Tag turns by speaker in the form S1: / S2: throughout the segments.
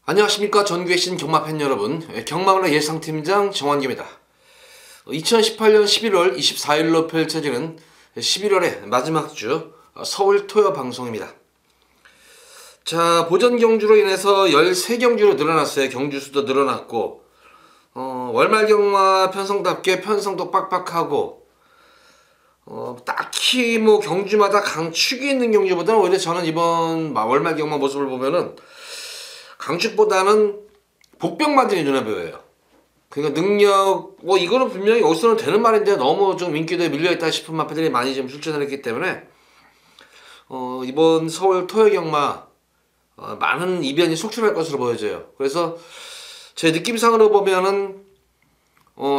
S1: 안녕하십니까. 전국에 계신 경마 팬 여러분, 경마문화 예상팀장 정환규입니다. 2018년 11월 24일로 펼쳐지는 11월의 마지막 주 서울 토요 방송입니다. 자, 보전 경주로 인해서 13경주로 늘어났어요. 경주 수도 늘어났고, 월말 경마 편성답게 편성도 빡빡하고, 딱히 뭐 경주마다 강축이 있는 경주보다는 오히려 저는 이번 월말 경마 모습을 보면은 강축보다는 복병마들이 눈에 보여요. 그러니까 능력, 이거는 분명히 여기서는 되는 말인데 너무 좀 인기도에 밀려있다 싶은 마패들이 많이 좀 출전을 했기 때문에 이번 서울 토요 경마 많은 이변이 속출할 것으로 보여져요. 그래서 제 느낌상으로 보면은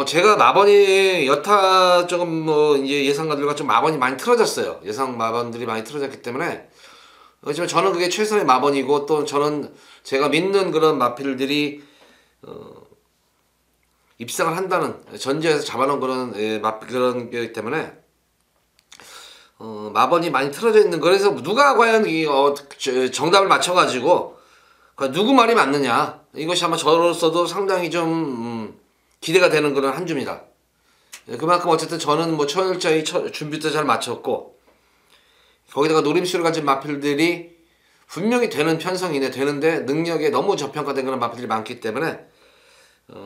S1: 제가 마번이 여타 조금 이제 예상가들과 좀 마번이 많이 틀어졌어요. 예상 마번들이 많이 틀어졌기 때문에 하지만 저는 그게 최선의 마번이고, 또 저는 제가 믿는 그런 마필들이 입상을 한다는 전제에서 잡아놓은 그런 그런 거기 때문에 마번이 많이 틀어져 있는. 그래서 누가 과연 정답을 맞춰가지고 누구 말이 맞느냐, 이것이 아마 저로서도 상당히 좀 기대가 되는 그런 한 주입니다. 그만큼 어쨌든 저는 뭐 철저히 준비도 잘 마쳤고, 거기다가 노림수를 가진 마필들이 분명히 되는 편성이네, 되는데 능력에 너무 저평가된 그런 마필들이 많기 때문에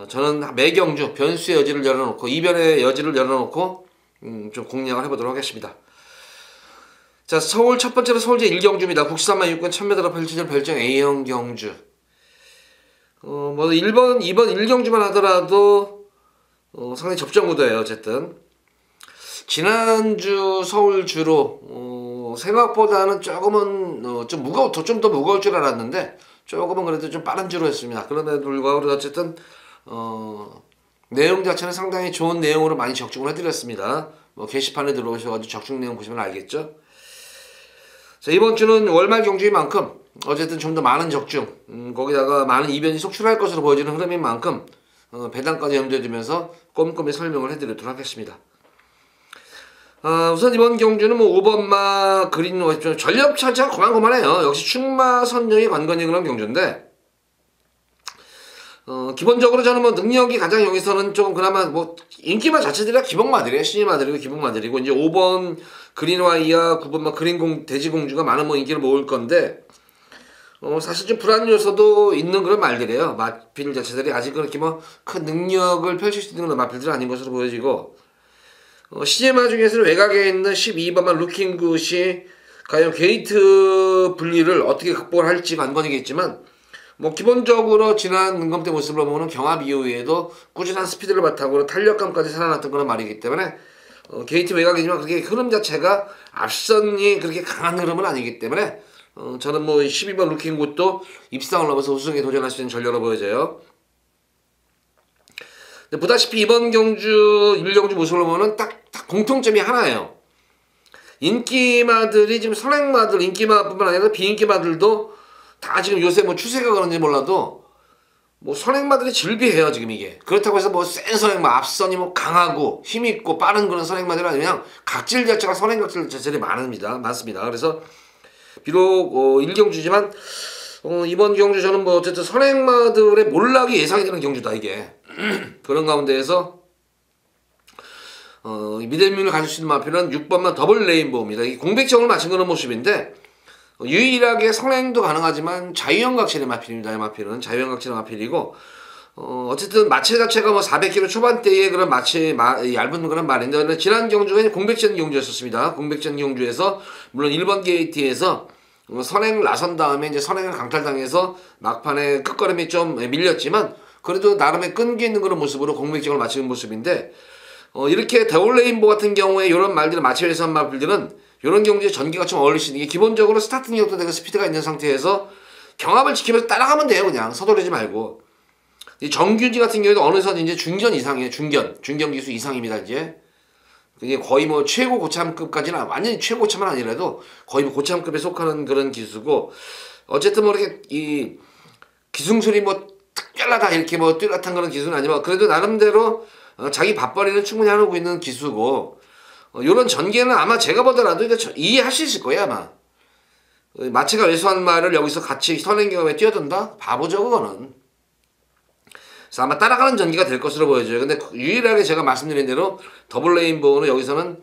S1: 저는 매경주 변수의 여지를 열어놓고, 이변의 여지를 열어놓고 좀 공략을 해보도록 하겠습니다. 자, 서울 첫 번째로 서울제 1경주입니다. 국시산만 6권 1000m로 펼쳐질 별정 A형 경주. 뭐 1번, 2번 1경주만 하더라도 상당히 접전 구도예요. 어쨌든 지난주 서울주로 생각보다는 조금은 좀 더 무거울 줄 알았는데 조금은 그래도 좀 빠른 주로 했습니다. 그럼에도 불구하고 어쨌든 내용 자체는 상당히 좋은 내용으로 많이 적중을 해드렸습니다. 뭐 게시판에 들어오셔가지고 적중 내용 보시면 알겠죠. 자, 이번 주는 월말 경주인 만큼 어쨌든 좀 더 많은 적중, 거기다가 많은 이변이 속출할 것으로 보여지는 흐름인 만큼 배당까지 염두에 두면서 꼼꼼히 설명을 해드리도록 하겠습니다. 우선 이번 경주는 뭐 5번마 그린 전력 차지가 고만고만해요. 역시 충마 선정이 관건이 그런 경주인데, 기본적으로 저는 뭐 능력이 가장 여기서는 조금 그나마 뭐 인기마 자체들이 기본마들이에요. 신인마들이고 기본마들이고, 이제 5번 그린와이와 9번마 그린 돼지공주가 많은 뭐 인기를 모을 건데, 사실 좀 불안 요소도 있는 그런 말들이에요. 마필 자체들이 아직 그렇게 뭐 큰 능력을 펼칠 수 있는 그런 마필들은 아닌 것으로 보여지고, 시제마 중에서는 외곽에 있는 12번만 루킹굿이 과연 게이트 분리를 어떻게 극복을 할지 관건이겠지만, 뭐 기본적으로 지난 능검대 모습을 보면 경합 이후에도 꾸준한 스피드를 바탕으로 탄력감까지 살아났던 그런 말이기 때문에 게이트 외곽이지만 그렇게 흐름 자체가 앞선이 그렇게 강한 흐름은 아니기 때문에 저는 뭐 12번 루킹굿도 입상을 넘어서 우승에 도전할 수 있는 전력으로 보여져요. 보다시피 이번 경주 1경주 모습을 보면 딱 공통점이 하나예요. 인기마들이 지금 선행마들, 인기마뿐만 아니라 비인기마들도 다 지금 요새 뭐 추세가 그런지 몰라도 뭐 선행마들이 즐비해요. 지금 이게 그렇다고 해서 뭐 센 선행마, 앞선이 뭐 강하고 힘있고 빠른 그런 선행마들이 아니라 그냥 각질 자체가 선행 각질 자체들이 많습니다. 그래서 비록 1경주지만 이번 경주 저는 뭐 어쨌든 선행마들의 몰락이 예상이 되는 경주다 이게. 그런 가운데에서 미대민을 가질 수 있는 마필은 6번만 더블 레인보우입니다. 이 공백점을 맞춘 그런 모습인데, 유일하게 선행도 가능하지만 자유형각질의 마필입니다. 이 마필은 자유형각질의 마필이고, 어쨌든 마체 자체가 뭐 400kg 초반대의 그런 얇은 그런 말인데, 지난 경주가 공백전 경주였었습니다. 공백전 경주에서 물론 1번 게이트에서 선행 나선 다음에 이제 선행을 강탈당해서 막판에 끝걸음이 좀 밀렸지만, 그래도 나름의 끈기 있는 그런 모습으로 공백점을 맞추는 모습인데, 이렇게 더블 레인보 같은 경우에 이런 말들을 마체에서 한 마필들은 이런 경주에 전기가 좀 어울릴 수 있는 게, 기본적으로 스타트 능력도 되고 스피드가 있는 상태에서 경합을 지키면서 따라가면 돼요. 그냥 서두르지 말고. 이 정규지 같은 경우에도 어느 선 이제 중견 이상이에요. 중견 기수 이상입니다. 이제 그게 거의 뭐 최고 고참급까지는 완전히 최고 고참은 아니라도 거의 뭐 고참급에 속하는 그런 기수고, 어쨌든 뭐 이렇게 이 기승술이 뭐 특별하다 이렇게 뭐 뚜렷한 그런 기수는 아니지만 그래도 나름대로 자기 밥벌이는 충분히 하고 있는 기수고, 요런 전개는 아마 제가 보더라도 이해할 수 있을 거예요. 아마 마체가 왜소한 말을 여기서 같이 선행 경험에 뛰어든다? 바보죠 그거는. 그래서 아마 따라가는 전기가 될 것으로 보여져요. 근데 유일하게 제가 말씀드린 대로 더블 레인보우는 여기서는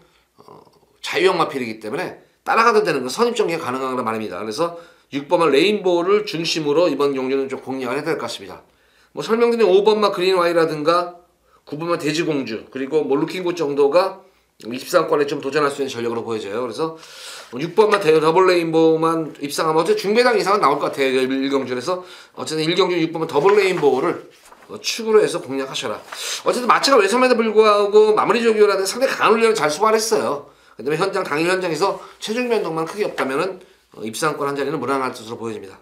S1: 자유형 마필이기 때문에 따라가도 되는 건 선입전개가 가능한 말입니다. 그래서 6번만 레인보우를 중심으로 이번 경주는 좀 공략을 해야 될 것 같습니다. 뭐 설명드린 5번만 그린와이라든가 9번만 돼지공주 그리고 뭐 루킹굿 정도가 23권에 좀 도전할 수 있는 전력으로 보여져요. 그래서 6번만 더블 레인보우만 입상하면 어쨌든 중배당 이상은 나올 것 같아요. 1경주에서 어쨌든 1경주 6번만 더블 레인보우를 축으로 해서 공략하셔라. 어쨌든 마체가 외섬에도 불구하고 마무리 조교라는 상당히 강한 훈련을 잘 소화했어요. 그다음에 당일 현장에서 체중 변동만 크게 없다면은 입상권 한 자리는 무난할 것으로 보여집니다.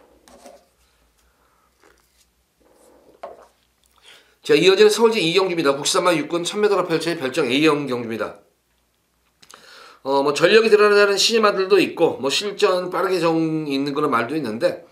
S1: 자, 이어지는 서울제 2경주입니다. 국산마 육군 1000m로 펼쳐진 별정 A형 경주입니다. 뭐 전력이 드러나는 신임마들도 있고 뭐 실전 빠르게 있는 그런 말도 있는데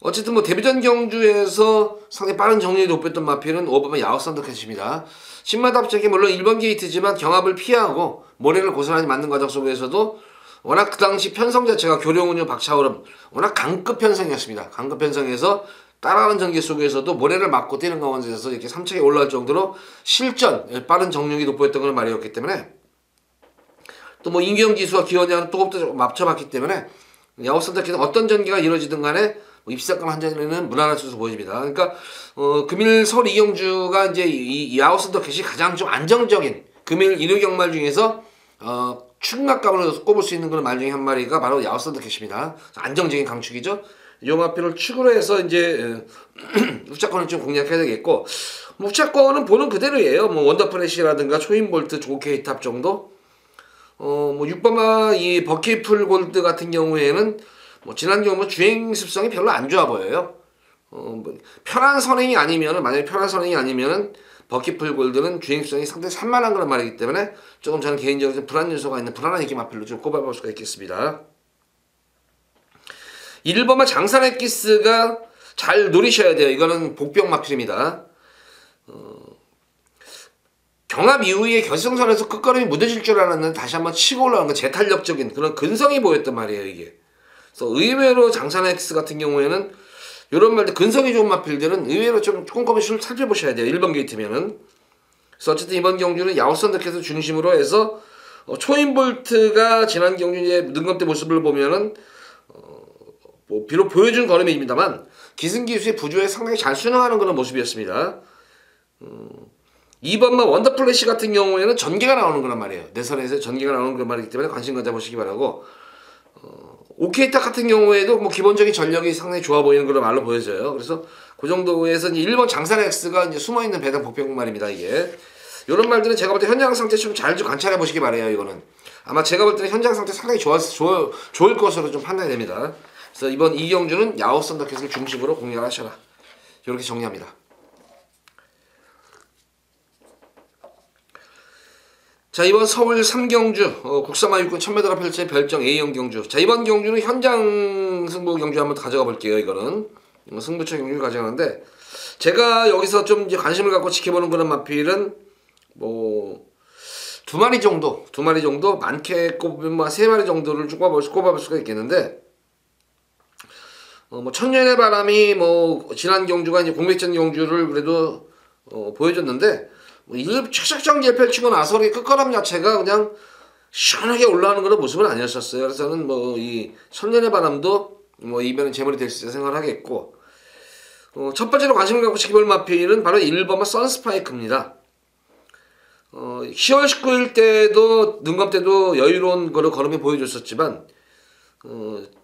S1: 어쨌든 뭐 데뷔전 경주에서 상당히 빠른 정리를 높였던 마필은 5번만 야우선더캣입니다. 신마답작이 물론 1번 게이트지만 경합을 피하고 모래를 고스란히 맞는 과정 속에서도 워낙 그 당시 편성 자체가 교령운유 박차오름 워낙 강급 편성이었습니다. 강급 편성에서 따라가는 전개 속에서도 모래를 맞고 뛰는 가운데서 이렇게 3차에 올라올 정도로 실전 빠른 정력이 돋보였던 그런 말이었기 때문에 또 뭐 임기영 기수와 기원이랑 또업도 맞춰봤기 때문에 야우선더캣은 어떤 전개가 이루어지든 간에 입사권 한 자리는 무난할 수도 보여집니다. 그러니까 금일 서울 이경주가 이제 이 야우선더캣이 가장 좀 안정적인 금일 일요 경말 중에서 축락감으로 꼽을 수 있는 그런 말 중에 한 마리가 바로 야우선더캣입니다. 안정적인 강축이죠. 요 마필을 축으로 해서 이제 후차권을 좀 공략해야 되겠고 후차권은 보는 그대로예요. 뭐 원더프레시라든가 초인볼트, 조케이 탑 정도. 뭐 6번마 이 버킷풀 골드 같은 경우에는 뭐 지난 경우 주행 습성이 별로 안 좋아 보여요. 뭐 편한 선행이 아니면은 만약에 편한 선행이 아니면은 버킷풀 골드는 주행 습성이 상당히 산만한 그런 말이기 때문에 조금 저는 개인적으로 좀 불안 요소가 있는 불안한 인기 마필로 좀 꼽아볼 수가 있겠습니다. 1번마 장산의 키스가 잘 노리셔야 돼요. 이거는 복병 마필입니다. 경합 이후에 결승선에서 끝걸음이 무뎌질 줄 알았는데 다시 한번 치고 올라오는 건 재탄력적인 그런 근성이 보였단 말이에요 이게. 그래서 의외로 장산의 X 같은 경우에는 이런 말들 근성이 좋은 마필들은 의외로 좀 꼼꼼히 살펴보셔야 돼요. 1번 게이트면은. 그래서 어쨌든 이번 경주는 야우선더캣을 중심으로 해서 초인볼트가 지난 경주 이제 능검대 모습을 보면은 뭐 비록 보여준 걸음입니다만 기승기수의 부조에 상당히 잘 순응하는 그런 모습이었습니다. 2번만 원더플래시 같은 경우에는 전개가 나오는 거란 말이에요. 내선에서 전개가 나오는 그런 말이기 때문에 관심 가져보시기 바라고 오케이탁 같은 경우에도 뭐 기본적인 전력이 상당히 좋아 보이는 그런 말로 보여져요. 그래서 그 정도에서 이제 1번 장산 X가 이제 숨어있는 배당 복병 말입니다. 이게 이런 말들은 제가 볼 때 현장 상태 좀 잘 좀 관찰해 보시기 바래요. 이거는 아마 제가 볼 때는 현장 상태 상당히 좋을 것으로 좀 판단이 됩니다. 그래서 이번 이경주는 야우선더캣을 중심으로 공략하셔라. 이렇게 정리합니다. 자, 이번 서울 3경주 국산마 육군 1000m가 펼쳐진 별정 A형 경주. 자, 이번 경주는 현장 승부 경주 한번 가져가 볼게요. 이거는 승부처 경주를 가져가는데 제가 여기서 좀 이제 관심을 갖고 지켜보는 그런 마필은 뭐 두 마리 정도 많게 꼽으면 뭐 3마리 정도를 꼽아볼 수가 있겠는데 뭐 천년의 바람이 뭐 지난 경주가 이제 공백전 경주를 그래도 보여줬는데 최적정지에 펼치고 나서 끝걸음 자체가 그냥 시원하게 올라오는 그런 모습은 아니었었어요. 그래서 저는 뭐 이 천년의 바람도 뭐 이변은 재물이 될 수 있다 생각을 하겠고 첫 번째로 관심을 갖고 지켜볼 마필은 바로 1번마 선스파이크입니다. 10월 19일 때도 능검 때도 여유로운 거를 걸음이 보여줬었지만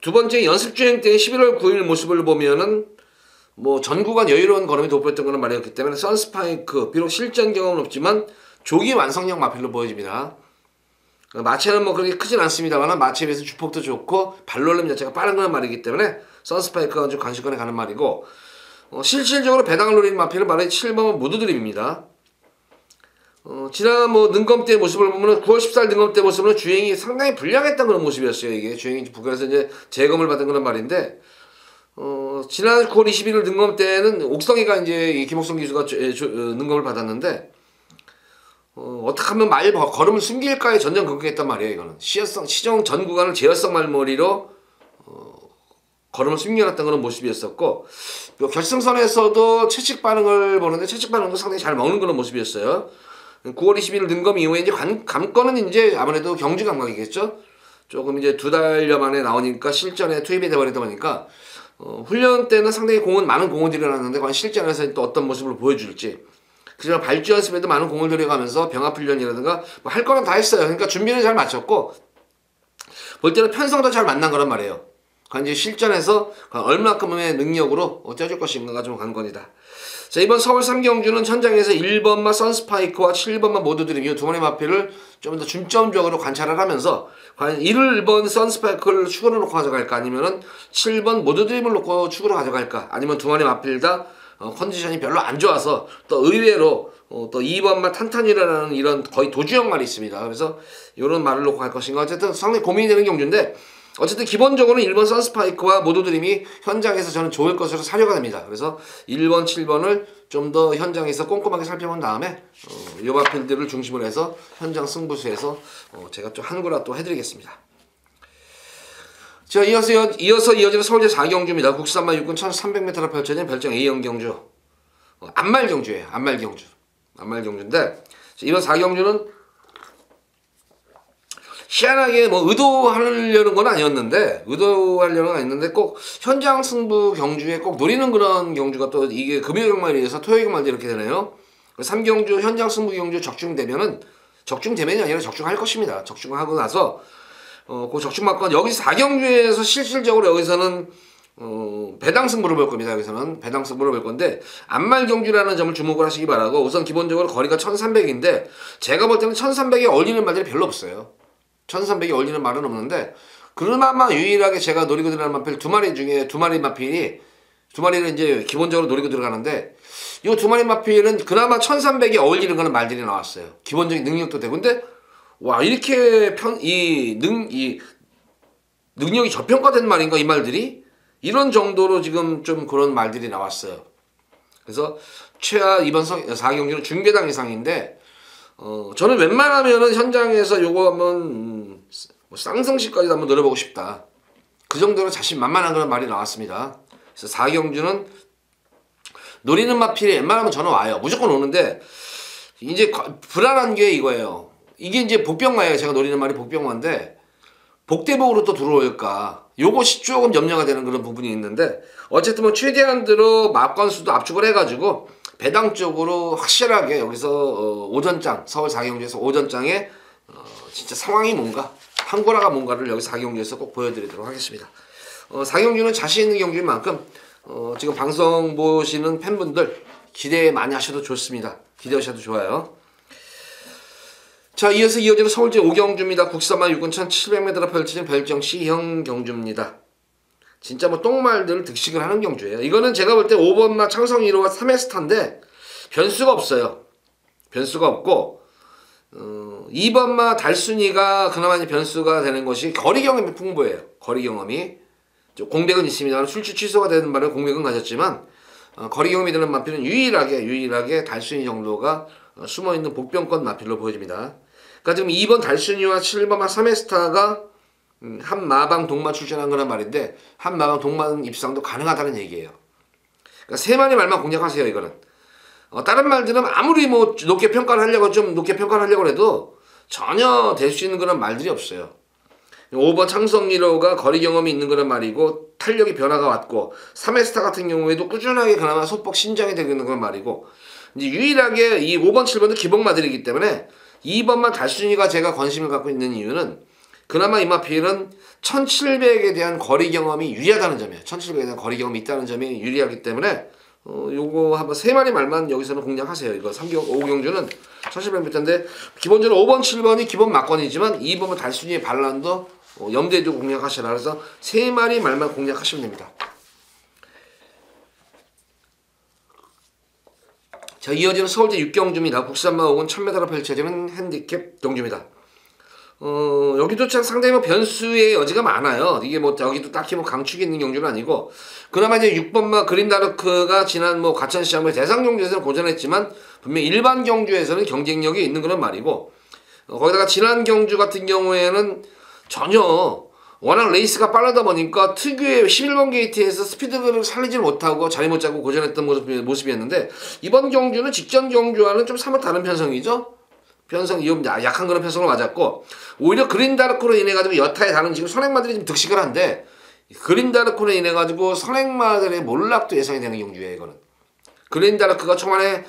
S1: 두 번째 연습주행 때 11월 9일 모습을 보면은 뭐 전 구간 여유로운 걸음이 돋보였던 거는 말이었기 때문에 선스파이크 비록 실전 경험은 없지만 조기 완성형 마필로 보여집니다. 마체는 뭐 그렇게 크진 않습니다만 마체에 비해서 주폭도 좋고 발놀림 자체가 빠른 건 말이기 때문에 선스파이크가 좀 관심권에 가는 말이고 실질적으로 배당을 노리는 마필은 바로 7번 무드드림입니다. 지난 뭐 능검 때 모습을 보면 9월 14일 능검 때 모습은 주행이 상당히 불량했던 그런 모습이었어요. 이게 주행이 북한에서 이제 재검을 받은 그런 말인데 지난 9월 21일 능검 때는 옥성이가 이제 김옥성 기수가 능검을 받았는데 어떻게 하면 걸음을 숨길까에 전전긍긍했단 말이에요. 이거는 시정 전 구간을 제어성 말머리로 걸음을 숨겨놨던 그런 모습이었었고, 결승선에서도 채찍 반응을 보는데 채찍 반응도 상당히 잘 먹는 그런 모습이었어요. 9월 20일 등검 이후에 이제 감건은 이제 아무래도 경주 감각이겠죠. 조금 이제 2달여 만에 나오니까 실전에 투입이 돼버리다 보니까 훈련 때는 상당히 많은 공을 들여놨는데 과연 실전에서 또 어떤 모습을 보여줄지. 그지만 발주 연습에도 많은 공을 들여가면서 병합 훈련이라든가 뭐 할 거는 다 했어요. 그러니까 준비는 잘 마쳤고 볼 때는 편성도 잘 만난 거란 말이에요. 과연 이제 실전에서 얼마큼의 능력으로 어쩌줄 것인가가 좀 관건이다. 자, 이번 서울 3경주는 현장에서 1번마 선스파이크와 7번마 모드드림 이 두 마리 마필을 좀 더 중점적으로 관찰을 하면서 과연 1번 선스파이크를 축으로 놓고 가져갈까 아니면은 7번 모드드림을 놓고 축으로 가져갈까 아니면 두 마리 마필 다 컨디션이 별로 안 좋아서 또 의외로 또 2번마 탄탄이라는 이런 거의 도주형 말이 있습니다. 그래서 이런 말을 놓고 갈 것인가 어쨌든 상당히 고민이 되는 경주인데 어쨌든 기본적으로는 1번 선스파이크와 모드드림이 현장에서 저는 좋을 것으로 사료가 됩니다. 그래서 1번, 7번을 좀 더 현장에서 꼼꼼하게 살펴본 다음에 요 마필들을 중심으로 해서 현장 승부수에서 제가 좀 한구라 또 해드리겠습니다. 자, 이어서 이어지는 서울대 4경주입니다. 국산마 육군 1300m로 펼쳐진 별정 A형 경주. 안말경주예요. 안말경주인데 이번 4경주는 희한하게 뭐 의도하려는 건 아니었는데 꼭 현장 승부 경주에 꼭 노리는 그런 경주가 또 이게 금요일 경마에 의해서 토요일 경마에 이렇게 되네요. 3경주 현장 승부 경주 적중되면이 아니라 적중할 것입니다. 적중하고 나서 그 적중받고 여기서 4경주에서 실질적으로 여기서는 배당 승부를 볼 겁니다. 여기서는 배당 승부를 볼 건데 안말 경주라는 점을 주목을 하시기 바라고 우선 기본적으로 거리가 1300인데 제가 볼 때는 1300에 어울리는 말들이 별로 없어요. 1300에 어울리는 말은 없는데 그나마 유일하게 제가 노리고 들어가는 마필 두 마리 중에 두 마리 마필이 두 마리를 이제 기본적으로 노리고 들어가는데 이 두 마리 마필은 그나마 1300에 어울리는 그런 말들이 나왔어요. 기본적인 능력도 되고 근데 와 이렇게 능력이 저평가된 말인가 이 말들이 이런 정도로 지금 좀 그런 말들이 나왔어요. 그래서 최하 이번 4경주는 중배당 이상인데 저는 웬만하면은 현장에서 요거 한번 쌍성시까지도 한번 노려보고 싶다. 그 정도로 자신만만한 그런 말이 나왔습니다. 그래서 4경주는 노리는 마필이 웬만하면 저는 와요. 무조건 오는데 이제 불안한 게 이거예요. 이게 이제 복병마예요. 제가 노리는 말이 복병마인데 복대복으로 또 들어올까 요것이 조금 염려가 되는 그런 부분이 있는데 어쨌든 뭐 최대한대로 마건수도 압축을 해가지고 배당 쪽으로 확실하게 여기서 오전장 서울 4경주에서 오전장에 진짜 상황이 뭔가 한구라가 뭔가를 여기 4경주에서 꼭 보여드리도록 하겠습니다. 4경주는 자신 있는 경주인 만큼 지금 방송 보시는 팬분들 기대 많이 하셔도 좋습니다. 기대하셔도 좋아요. 자, 이어서 이어지는 서울제 5경주입니다. 국산마 육군 1700m로 펼쳐진 별정 C형 경주입니다. 진짜 뭐 똥말들 득식을 하는 경주예요. 이거는 제가 볼 때 5번마 창성 1호가 3회스타인데 변수가 없어요. 변수가 없고 2번마 달순이가 그나마 변수가 되는 것이 거리 경험이 풍부해요. 거리 경험이 공백은 있습니다만 출주 취소가 되는 말은 공백은 가졌지만 거리 경험이 되는 마필은 유일하게 달순이 정도가 숨어있는 복병권 마필로 보여집니다. 그러니까 지금 2번 달순이와 7번마 3회스타가 한 마방 동마 출전한 거란 말인데 한 마방 동마 입상도 가능하다는 얘기예요. 그러니까 세 마리 말만 공략하세요. 이거는 다른 말들은 아무리 뭐 높게 평가를 하려고 해도 전혀 될 수 있는 그런 말들이 없어요. 5번 창성 1호가 거리 경험이 있는 그런 말이고 탄력이 변화가 왔고 3회스타 같은 경우에도 꾸준하게 그나마 소폭 신장이 되고 있는 그런 말이고 이제 유일하게 이 5번 7번도 기본마들이기 때문에 2번만 달순이가 제가 관심을 갖고 있는 이유는 그나마 이 마필은 1700에 대한 거리 경험이 유리하다는 점이에요. 1700에 대한 거리 경험이 있다는 점이 유리하기 때문에 요거 한번 세 마리 말만 여기서는 공략하세요. 이거 5경주는 1700m인데 기본적으로 5번 7번이 기본 막건이지만 2번은 달순이의 반란도 염두에 두고 공략하시라. 그래서 세 마리 말만 공략하시면 됩니다. 자, 이어지는 서울대 6경주입니다. 국산마 5군 1000m로 펼쳐지는 핸디캡 경주입니다. 여기도 참 상당히 뭐 변수의 여지가 많아요. 이게 뭐 여기도 딱히 뭐 강축이 있는 경주는 아니고 그나마 이제 6번마 그린다르크가 지난 뭐 과천시장의 대상 경주에서는 고전했지만 분명히 일반 경주에서는 경쟁력이 있는 그런 말이고 거기다가 지난 경주 같은 경우에는 전혀 워낙 레이스가 빠르다 보니까 특유의 11번 게이트에서 스피드를 살리지 못하고 자리 못 잡고 고전했던 모습이었는데, 이번 경주는 직전 경주와는 좀 사뭇 다른 편성이죠. 약한 그런 편성을 맞았고, 오히려 그린다르크로 인해 가지고 여타에 다른 지금 선행마들이 좀 득식을 한데, 그린다르크로 인해 가지고 선행마들의 몰락도 예상이 되는 경주예요. 이거는 그린다르크가 초반에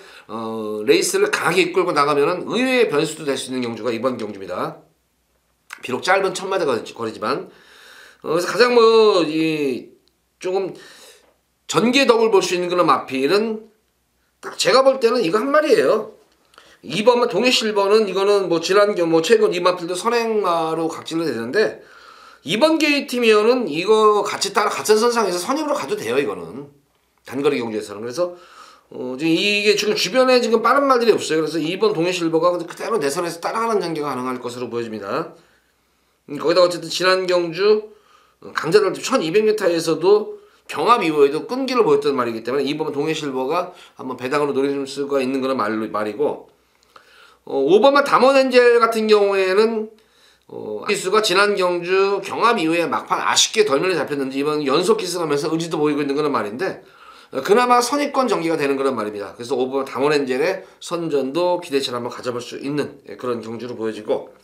S1: 레이스를 강하게 이끌고 나가면은 의외의 변수도 될 수 있는 경주가 이번 경주입니다. 비록 짧은 1000m 거리지만, 그래서 가장 조금 전개 덕을 볼 수 있는 그런 마필은 딱 제가 볼 때는 이거 한 마리예요. 2번만 동해실버는 이거는 최근 이 마필도 선행마로 각질로 되는데, 2번 게이트면은 이거 같이 따라 같은 선상에서 선임으로 가도 돼요. 이거는 단거리 경주에서는. 그래서 이게 지금 주변에 지금 빠른 말들이 없어요. 그래서 2번 동해실버가 그대로 내선에서 따라가는 전개가 가능할 것으로 보여집니다. 거기다 어쨌든 지난 경주 강자들 1200m에서도 경합 이후에도 끈기를 보였던 말이기 때문에 2번 동해실버가 한번 배당으로 노릴 수가 있는 그런 말이고, 5번만 담원엔젤 같은 경우에는 기수가 지난 경주 경합 이후에 막판 아쉽게 덜면에 잡혔는지 이번 연속 기승하면서 의지도 보이고 있는 그런 말인데, 그나마 선입권 전개가 되는 그런 말입니다. 그래서 5번 담원엔젤의 선전도 기대치를 한번 가져볼 수 있는 그런 경주로 보여지고,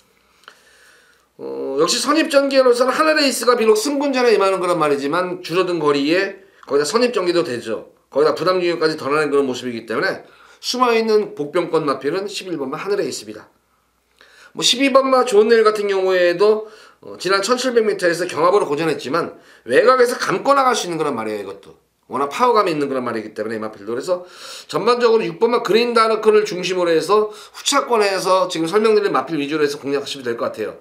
S1: 역시 선입전개로서는 하늘레이스가 비록 승군전에 임하는 그런 말이지만 줄어든 거리에 거기다 선입전개도 되죠. 거기다 부담중력까지 덜어낸 그런 모습이기 때문에 숨어있는 복병권 마필은 11번마 하늘레이스입니다. 12번마 좋은내일 같은 경우에도 지난 1700m에서 경합으로 고전했지만 외곽에서 감고 나갈 수 있는 그런 말이에요. 이것도 워낙 파워감이 있는 그런 말이기 때문에 이 마필도. 그래서 전반적으로 6번마 그린다르크를 중심으로 해서 후차권에서 지금 설명드린 마필 위주로 해서 공략하시면 될 것 같아요.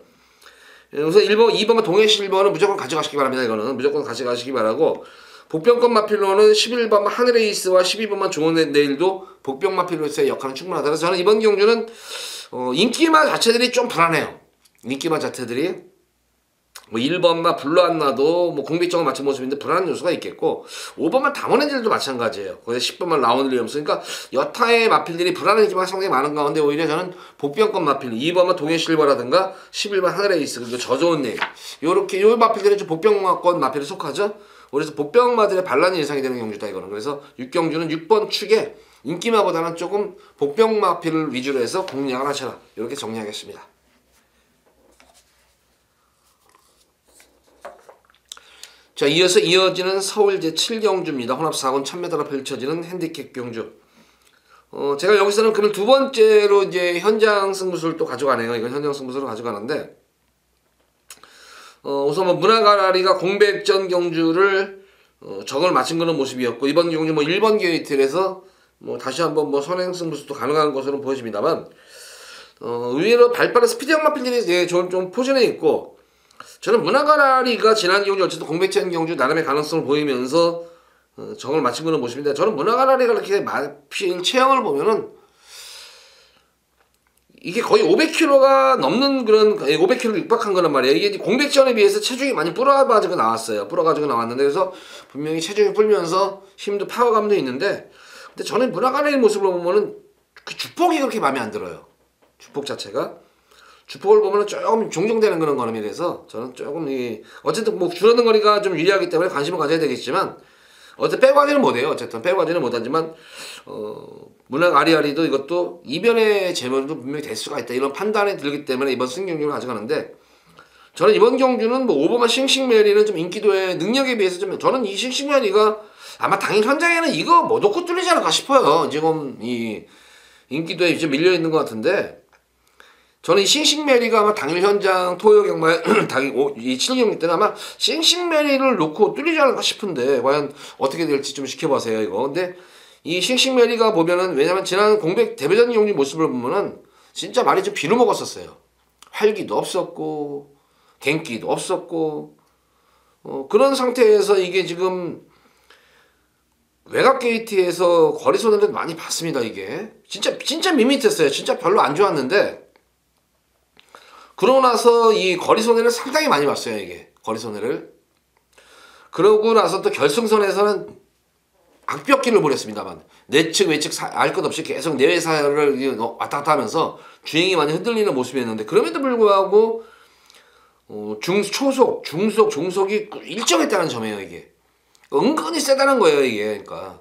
S1: 우선 2번과 동해실버는 무조건 가져가시기 바랍니다. 이거는 무조건 가져가시기 바라고, 복병권 마필로는 11번 하늘레이스와 12번만 좋은내일도 복병 마필로서의 역할은 충분하다. 그래서 저는 이번 경주는 인기마 자체들이 좀 불안해요. 인기마 자체들이 1번만 블루안나도 공백적으로 맞춘 모습인데 불안한 요소가 있겠고, 5번만 담원엔젤도 마찬가지예요. 거기서 10번만 라운 윌리엄스. 그러니까 여타의 마필들이 불안한 인기가 상당히 많은 가운데 오히려 저는 복병권 마필 2번만 동해실버라든가 11번 하늘레이스 그리고 저좋은내일 요렇게 요 마필들은 좀 복병권 마필에 속하죠. 그래서 복병마들의 반란이 예상이 되는 경주다 이거는. 그래서 6경주는 6번 축에 인기마보다는 조금 복병마필을 위주로 해서 공략을 하셔라, 이렇게 정리하겠습니다. 자, 이어서 이어지는 서울 제7경주입니다. 혼합 4군 1000m로 펼쳐지는 핸디캡 경주. 제가 여기서는 그걸 두 번째로 이제 현장 승부수를 또 가져가네요. 이건 현장 승부수를 가져가는데, 우선 문화가라리가 공백전 경주를 적을 맞춘 그런 모습이었고, 이번 경주 1번 게이트에서 다시 한번 선행 승부수도 가능한 것으로 보여집니다만, 의외로 발빠른 스피드형 마필들이 좀 포진해 있고, 저는 문화가라리가 지난 경주 어쨌든 공백전 경주 나름의 가능성을 보이면서 적을 맞춘 그런 모습인데, 저는 문화가라리가 이렇게 마필 체형을 보면은 이게 거의 500kg가 넘는 그런 500kg 육박한 거란 말이에요. 이게 공백전에 비해서 체중이 많이 불어가지고 나왔어요. 불어가지고 나왔는데, 그래서 분명히 체중이 불면서 힘도 파워감도 있는데, 근데 저는 문화가라리 모습을 보면은 그 주폭이 그렇게 마음에 안 들어요. 주폭 자체가. 주폭을 보면은 조금 종종되는 그런 걸음이라서 저는 조금 어쨌든 줄어든 거리가 좀 유리하기 때문에 관심을 가져야 되겠지만, 어쨌든 빼고 하지는 못해요. 어쨌든 빼고 하지는 못하지만 문학 아리아리도 이것도 이변의 재물도 분명히 될 수가 있다, 이런 판단이 들기 때문에 이번 승경주를 가져가는데, 저는 이번 경주는 5번만 싱싱메리는 좀 인기도의 능력에 비해서 좀, 저는 이 싱싱메리가 아마 당일 현장에는 이거 놓고 뚫리지 않을까 싶어요. 지금 이 인기도에 이제 밀려 있는 것 같은데, 저는 이 싱싱메리가 아마 당일 현장 토요 경마에 이 7경기 때는 아마 싱싱메리를 놓고 뚫리지 않을까 싶은데, 과연 어떻게 될지 좀 지켜보세요 이거. 근데 이 싱싱메리가 보면은, 왜냐면 지난 공백 데뷔전 경기 모습을 보면은 진짜 말이 좀 비루 먹었었어요. 활기도 없었고 갱기도 없었고 그런 상태에서 이게 지금 외곽 게이트에서 거리 손해를 많이 봤습니다. 이게 진짜 밋밋했어요. 진짜 별로 안 좋았는데, 그러고 나서 이 거리 손해를 상당히 많이 봤어요. 이게 거리 손해를. 그러고 나서 또 결승선에서는 악벽길을 벌였습니다만, 내측 외측 알 것 없이 계속 내외사를 왔다 갔다 하면서 주행이 많이 흔들리는 모습이었는데, 그럼에도 불구하고 초속, 중속, 종속이 일정했다는 점이에요. 이게 은근히 세다는 거예요. 이게 그러니까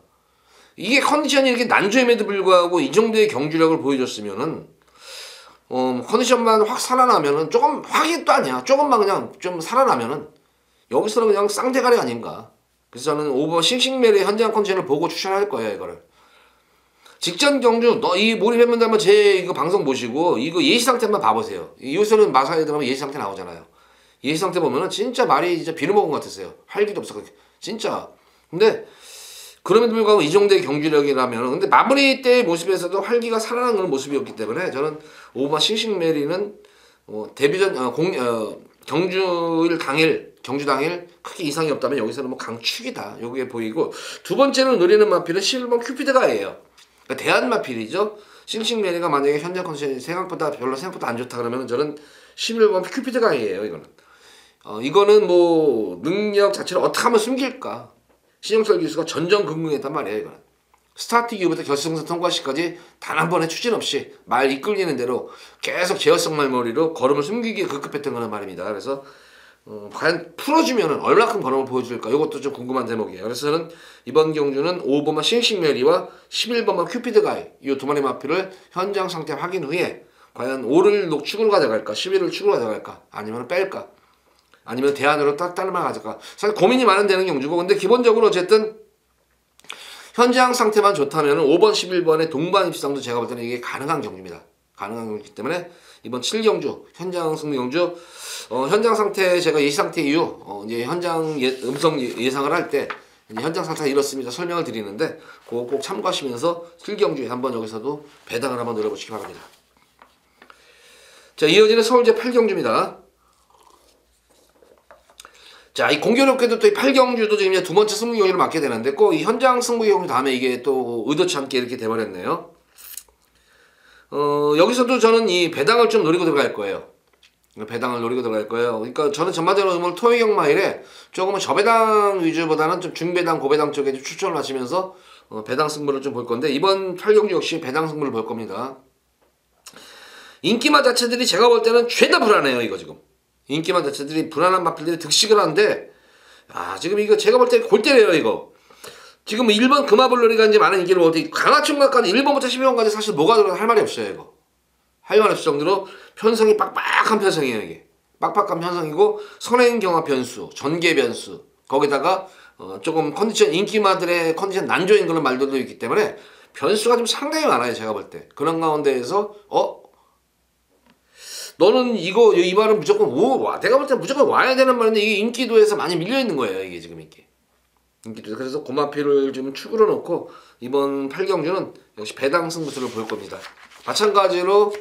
S1: 이게 컨디션이 이렇게 난조임에도 불구하고 이 정도의 경주력을 보여줬으면은 컨디션만 확 살아나면은 조금 확이 또 아니야. 조금만 그냥 좀 살아나면은 여기서는 그냥 쌍대가리 아닌가. 그래서 저는 오버 싱싱메리 현장 컨디션을 보고 추천할 거예요. 이거를 직전 경주 너 이 몰입했는데 한번 제 이거 방송 보시고 이거 예시 상태만 봐보세요. 요새는 마사에 들어가면 예시 상태 나오잖아요. 예시 상태 보면은 진짜 말이 진짜 비를 먹은 것 같았어요. 활기도 없어. 진짜. 근데 그럼에도 불구하고 이 정도의 경주력이라면 근데 마무리 때의 모습에서도 활기가 살아나는 그런 모습이었기 때문에 저는 오버 싱싱메리는 데뷔전 경주일 당일 경주 당일 크게 이상이 없다면 여기서는 뭐 강축이다 요게 보이고 두 번째로 노리는 마필은 11번 큐피드가예요. 그러니까 대한 마필이죠. 싱싱메리가 만약에 현장 컨디션이 생각보다 안 좋다 그러면 저는 11번 큐피드가예요. 이거는 뭐 능력 자체를 어떻게 하면 숨길까. 신영철 기수가 전전긍긍했단 말이에요. 이거는 스타트 이후부터 결승선 통과시까지 단 한 번의 추진 없이 말 이끌리는 대로 계속 제어성 말머리로 걸음을 숨기기에 급급했던 거란 말입니다. 그래서 과연 풀어주면은 얼마큼 걸음을 보여줄까 이것도 좀 궁금한 대목이에요. 그래서 저는 이번 경주는 5번만 싱싱메리와 11번만 큐피드가이 이 두 마리 마필을 현장 상태 확인 후에 과연 5를 축으로 가져갈까 11을 축으로 가져갈까 아니면 뺄까 아니면 대안으로 딱 딸만 가져가. 사실 고민이 많은 데는 경주고 근데 기본적으로 어쨌든 현장 상태만 좋다면 5번 11번의 동반 입상도 제가 볼 때는 이게 가능한 경주입니다. 가능한 경주이기 때문에 이번 7경주 현장 승리 경주 현장 상태 제가 예시 상태 이후 이제 현장 음성 예상을 할 때 현장 상태가 이렇습니다 설명을 드리는데 그거 꼭 참고하시면서 7경주에 한번 여기서도 배당을 한번 노려보시기 바랍니다. 자, 이어지는 서울제 8경주입니다. 자, 이 공교롭게도 또 이 8경주도 지금 이제 두 번째 승부 경기를 맡게 되는데 꼭 이 현장 승부 경주 다음에 이게 또 의도치 않게 이렇게 돼버렸네요. 여기서도 저는 이 배당을 좀 노리고 들어갈 거예요. 배당을 노리고 들어갈 거예요. 그러니까 저는 전반적으로 오늘 토요일 마일에 조금은 저배당 위주보다는 좀 중배당, 고배당 쪽에 좀 추천을 하시면서 배당 승부를 좀 볼 건데 이번 8경주 역시 배당 승부를 볼 겁니다. 인기마 자체들이 제가 볼 때는 죄다 불안해요. 이거 지금. 인기만 자체들이 불안한 마필들이 득식을 하는데 지금 이거 제가 볼 때 골 때려요. 이거 지금 1번 금화블러리가 이제 많은 인기를 얻고 강화충마까지 1번부터 12번까지 사실 뭐가 들어가 할 말이 없어요. 이거 할 말 없을 정도로 편성이 빡빡한 편성이에요. 이게 빡빡한 편성이고 선행 경합 변수, 전개 변수 거기다가 조금 컨디션 인기마들의 컨디션 난조인 그런 말들도 있기 때문에 변수가 좀 상당히 많아요. 제가 볼 때 그런 가운데에서 너는 이 말은 무조건 내가 볼 때 무조건 와야 되는 말인데 이게 인기도에서 많이 밀려 있는 거예요. 이게 지금 인기도. 그래서 고마필을 좀 축으로 놓고 이번 8경주는 역시 배당 승부수를 볼 겁니다. 마찬가지로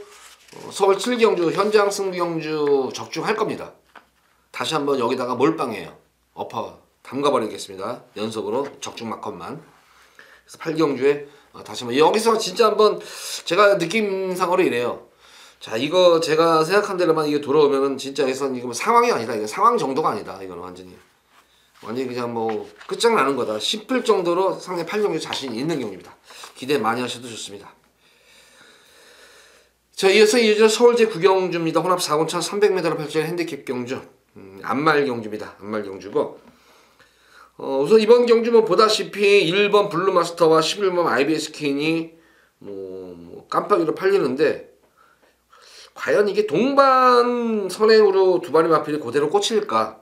S1: 서울 7경주 현장 승부경주 적중할 겁니다. 다시 한번 여기다가 몰빵해요. 담가버리겠습니다. 연속으로 적중 마컷만. 그래서 8경주에 다시 한번 여기서 진짜 한번 제가 느낌상으로 이래요. 자, 이거 제가 생각한 대로만 이게 돌아오면은 진짜 여기서는 이거 상황이 아니다. 이거 상황 정도가 아니다. 이거는 완전히 그냥 뭐 끝장나는 거다 싶을 정도로 상당히 8경주 자신 있는 경주입니다. 기대 많이 하셔도 좋습니다. 자, 이어서 서울제 9경주입니다. 혼합 4곤천 300m로 펼쳐진 핸디캡 경주. 안말 경주입니다. 안말 경주고 우선 이번 경주 뭐 보다시피 1번 블루마스터와 11번 IBS 퀸이 뭐 깜빡이로 팔리는데 과연 이게 동반 선행으로 두 마리 마필이 그대로 꽂힐까?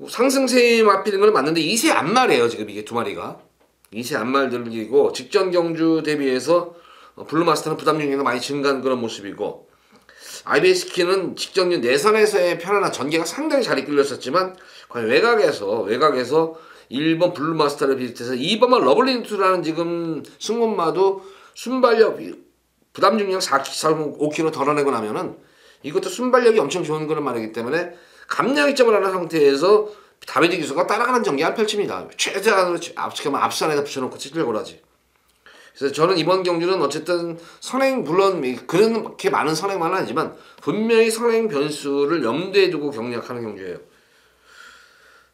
S1: 상승세 마필인 건 맞는데 2세 안말이에요. 지금 이게 두 마리가 2세 안말들이고 직전 경주 대비해서 블루마스터는 부담 중량이 많이 증가한 그런 모습이고 IBS 키는 직전 내선에서의 편안한 전개가 상당히 잘 이끌렸었지만 과연 외곽에서 1번 블루마스터를 비롯해서 2번만 러블리투라는 지금 승문마도 순발력 부담 중량 4.5kg 덜어내고 나면은 이것도 순발력이 엄청 좋은 그런 말이기 때문에 감량 이점을 하는 상태에서 다비드 기수가 따라가는 전개 안 펼칩니다. 최대한으로 앞선에다 붙여놓고 찌질고라지. 그래서 저는 이번 경주는 어쨌든 선행 물론 그렇게 많은 선행만은 아니지만 분명히 선행 변수를 염두에 두고 경략하는 경주예요.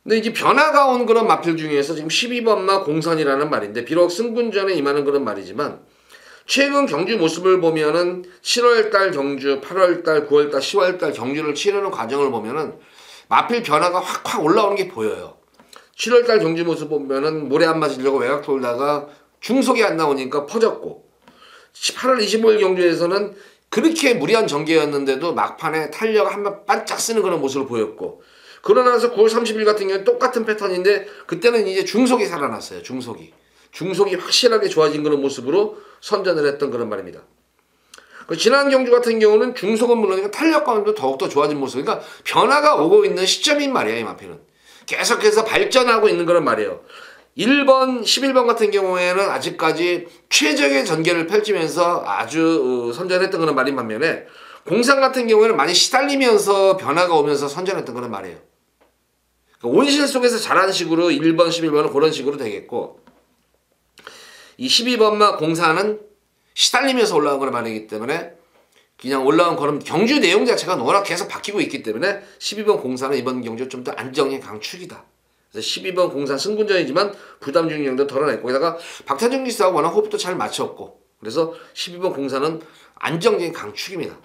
S1: 근데 이제 변화가 온 그런 마필 중에서 지금 12번마 공선이라는 말인데 비록 승분전에 임하는 그런 말이지만 최근 경주 모습을 보면은 7월달 경주, 8월달, 9월달, 10월달 경주를 치르는 과정을 보면은 마필 변화가 확 올라오는 게 보여요. 7월달 경주 모습 보면은 모래 안 맞으려고 외곽 돌다가 중속이 안 나오니까 퍼졌고, 8월 25일 경주에서는 그렇게 무리한 전개였는데도 막판에 탄력 한번 반짝 쓰는 그런 모습을 보였고, 그러고 나서 9월 30일 같은 경우는 똑같은 패턴인데 그때는 이제 중속이 살아났어요. 중속이 확실하게 좋아진 그런 모습으로 선전을 했던 그런 말입니다. 지난 경주 같은 경우는 중속은 물론이고 탄력감도 더욱더 좋아진 모습, 그러니까 변화가 오고 있는 시점인 말이에요. 이 마필은 계속해서 발전하고 있는 그런 말이에요. 1번, 11번 같은 경우에는 아직까지 최적의 전개를 펼치면서 아주 선전했던 그런 말인 반면에, 공상 같은 경우에는 많이 시달리면서 변화가 오면서 선전했던 그런 말이에요. 온실 속에서 자라는 식으로 1번, 11번은 그런 식으로 되겠고, 이 12번만 공사는 시달리면서 올라온 그런 말이기 때문에 그냥 올라온 거는 경주 내용 자체가 워낙 계속 바뀌고 있기 때문에 12번 공사는 이번 경주 좀 더 안정의 강축이다. 그래서 12번 공사 승군전이지만 부담 중량도 덜어냈고, 게다가 박태준 기수하고 워낙 호흡도 잘 맞췄고, 그래서 12번 공사는 안정적인 강축입니다.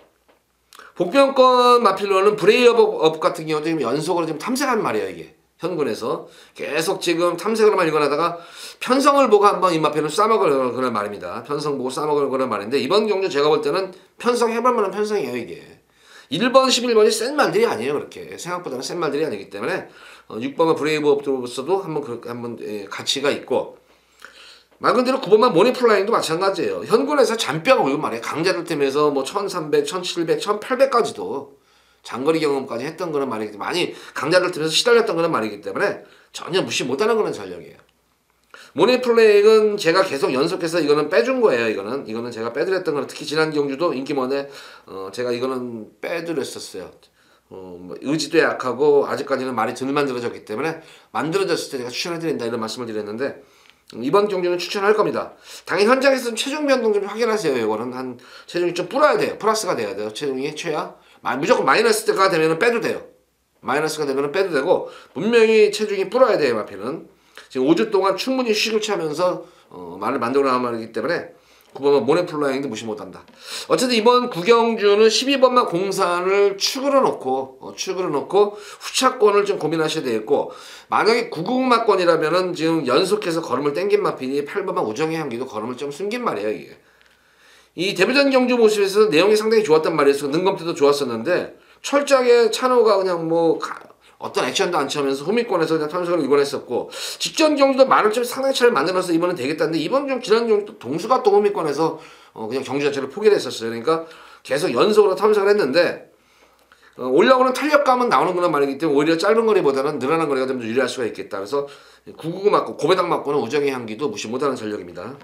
S1: 복병권 마필로는 브레이업 같은 경우도 지금 연속으로 지금 탐색한 말이에요. 이게 현군에서 계속 지금 탐색으로만 일관하다가 편성을 보고 한번 이 마필은 싸먹을 그런 말입니다. 편성 보고 싸먹을 그런 말인데, 이번 경주 제가 볼 때는 편성해볼 만한 편성이에요. 이게 1번, 11번이 센 말들이 아니에요. 그렇게 생각보다는 센 말들이 아니기 때문에 6번과 브레이브업으로서도 한번 가치가 있고, 말 그대로 9번만 모니플라잉도 마찬가지예요. 현군에서 잔뼈가 오고 말이에요. 강자들 팀에서 뭐 1300, 1700, 1800까지도 장거리 경험까지 했던 그런 말이기 때문에, 많이 강자들 팀에서 시달렸던 그런 말이기 때문에 전혀 무시 못하는 그런 전력이에요. 모니플레이는 제가 계속 연속해서 이거는 빼준 거예요. 이거는 제가 빼드렸던 거는, 특히 지난 경주도 인기mon에 제가 이거는 빼드렸었어요. 뭐 의지도 약하고 아직까지는 말이 덜 만들어졌기 때문에 만들어졌을 때 제가 추천해드린다 이런 말씀을 드렸는데, 이번 경주는 추천할 겁니다. 당연히 현장에서 체중 변동 좀 확인하세요. 이거는 한 체중이 좀 불어야 돼요. 플러스가 돼야 돼요. 체중이 최하 무조건 마이너스가 되면 빼도 돼요. 마이너스가 되면 빼도 되고, 분명히 체중이 불어야 돼요. 마필은 지금 5주 동안 충분히 휴식을 취하면서 말을 만들어 나간 말이기 때문에 9번만 모네플라잉도 무시 못한다. 어쨌든 이번 구경주는 12번만 공산을 축으로 놓고 후차권을 좀 고민하셔야 되겠고, 만약에 990마권이라면은 지금 연속해서 걸음을 땡긴 마필이 8번만 우정의 향기도 걸음을 좀 숨긴 말이에요. 이게 이 데뷔전 경주 모습에서 내용이 상당히 좋았단 말이에요. 능검태도 좋았었는데 철저하게 찬호가 그냥 뭐 어떤 액션도 안 취하면서 후미권에서 그냥 탐색을 이권했었고, 직전 경주도 말을 좀 상당히 잘 만들어서 이번엔 되겠다는데, 이번 경주 지난 경주 동수가 또 후미권에서 그냥 경주 자체를 포기를 했었어요. 그러니까 계속 연속으로 탐색을 했는데, 올라오는 탄력감은 나오는 그런 말이기 때문에 오히려 짧은 거리보다는 늘어난 거리가 좀 더 유리할 수가 있겠다. 그래서 999 맞고 고배당 맞고는 우정의 향기도 무시 못하는 전력입니다.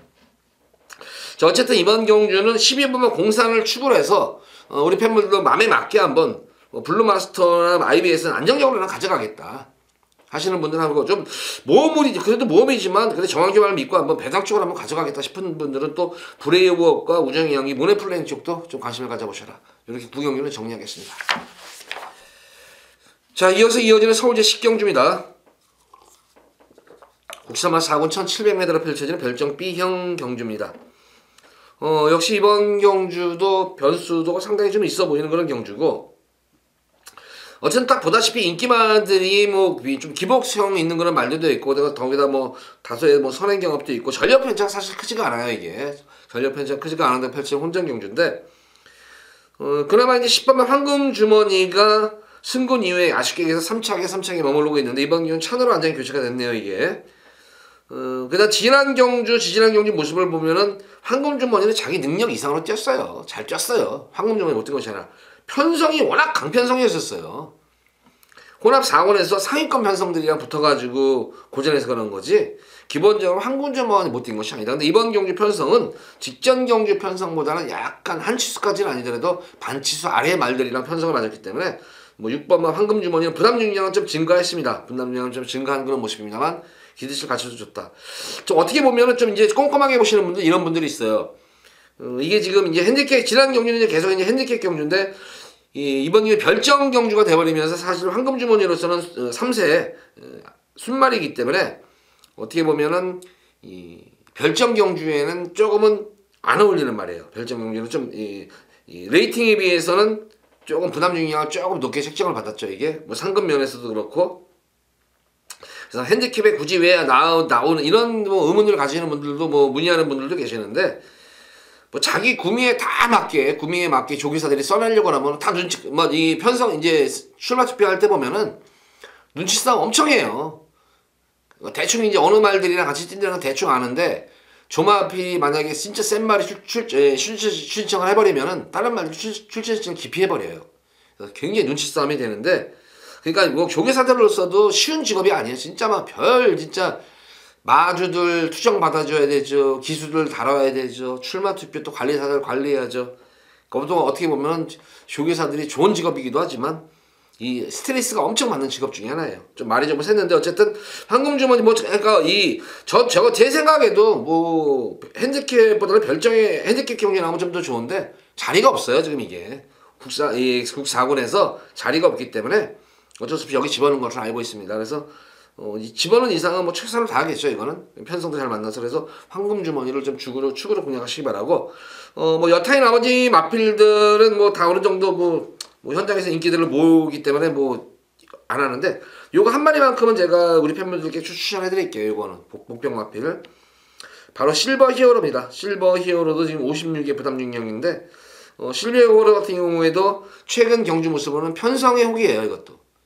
S1: 자, 어쨌든 이번 경주는 12번만 공산을 축으로 해서 우리 팬분들도 마음에 맞게 한번 블루마스터나 IBS는 안정적으로 가져가겠다 하시는 분들하고, 좀 모험물이지, 그래도 모험이지만 그래도 정확히만 믿고 한번 배당 쪽으로 한번 가져가겠다 싶은 분들은 또 브레이브업과 우정의 향기, 모네플레잉 쪽도 좀 관심을 가져보셔라. 이렇게 구경률을 정리하겠습니다. 자, 이어서 이어지는 서울제 10경주입니다. 국산마 4군 1700m로 펼쳐지는 별정 B형 경주입니다. 역시 이번 경주도 변수도 상당히 좀 있어 보이는 그런 경주고, 어쨌든 딱 보다시피 인기마들이 뭐 좀 기복성 있는 그런 말들도 있고, 거기다 뭐 다소의 뭐 선행 경험도 있고, 전력 편차가 사실 크지가 않아요. 이게 전력 편차가 크지가 않은데 펼치는 혼전 경주인데, 그나마 이제 10번만 황금 주머니가 승군 이후에 아쉽게 해서 3차게 머무르고 있는데, 이번 경우는 찬으로 완전히 교체가 됐네요. 이게 그다음 지지난 경주 모습을 보면은 황금 주머니는 자기 능력 이상으로 뛰었어요. 잘 뛰었어요. 황금 주머니 못 뛴 것이 아니라 편성이 워낙 강편성이었었어요. 혼합 4권에서 상위권 편성들이랑 붙어가지고 고전해서 그런 거지, 기본적으로 황금 주머니 못 뛴 것이 아니다. 근데 이번 경주 편성은 직전 경주 편성보다는 약간 한 치수까지는 아니더라도 반 치수 아래의 말들이랑 편성을 맞았기 때문에, 뭐 6번만 황금 주머니는 부담 중량은 좀 증가했습니다. 부담 중량은 좀 증가한 그런 모습입니다만 기대치를 갖춰서 줬다. 좀 어떻게 보면은 좀 이제 꼼꼼하게 보시는 분들, 이런 분들이 있어요. 이게 지금 이제 핸디캡, 지난 경주는 이제 계속 이제 핸디캡 경주인데, 이번 경주 별정 경주가 돼버리면서 사실 황금 주머니로서는 3세 순말이기 때문에 어떻게 보면은 이 별정 경주에는 조금은 안 어울리는 말이에요. 별점 경주는 좀 이 레이팅에 비해서는 조금 부담 중량을 조금 높게 책정을 받았죠. 이게 뭐 상금 면에서도 그렇고. 그래서 핸디캡에 굳이 왜 나오는 이런 뭐 의문을 가지는 분들도 뭐 문의하는 분들도 계시는데, 뭐 자기 구미에 맞게 조기사들이 써내려고 하면 다 눈치, 뭐 이 편성 이제 출마 투표할 때 보면은 눈치 싸움 엄청 해요. 대충 이제 어느 말들이랑 같이 뛴다는 건 대충 아는데, 조마필이 만약에 진짜 센 말이 출처 신청을 해버리면은 다른 말도 출처 신청을 기피해버려요. 그래서 굉장히 눈치 싸움이 되는데, 그러니까 뭐 조계사들로서도 쉬운 직업이 아니에요. 진짜 막 진짜 마주들 투정 받아줘야 되죠. 기수들 다뤄야 되죠. 출마 투표 또 관리사들 관리해야죠. 그것도 어떻게 보면 조계사들이 좋은 직업이기도 하지만 이 스트레스가 엄청 많은 직업 중에 하나예요. 좀 말이 좀 샜는데 어쨌든 황금주머니 뭐 그러니까 저거 제 생각에도 뭐 핸디캡보다는 별정의 핸디캡 경기 나오면 좀 더 좋은데 자리가 없어요. 지금 이게 국사군에서 자리가 없기 때문에 어쩔 수 없이 여기 집어넣은 것을 알고 있습니다. 그래서 이 집어넣은 이상은 뭐 최선을 다하겠죠. 이거는 편성도 잘 만나서. 그래서 황금주머니를 좀 축으로 공략하시기 바라고. 뭐 여타의 나머지 마필들은 뭐 다 어느 정도 뭐 현장에서 인기들을 모으기 때문에 뭐 안 하는데, 요거 한 마리만큼은 제가 우리 팬분들께 추천해 드릴게요. 요거는 목병 마필 바로 실버 히어로입니다. 실버 히어로도 지금 56의 부담 중량인데, 실버 히어로 같은 경우에도 최근 경주 모습으로는 편성의 혹이에요.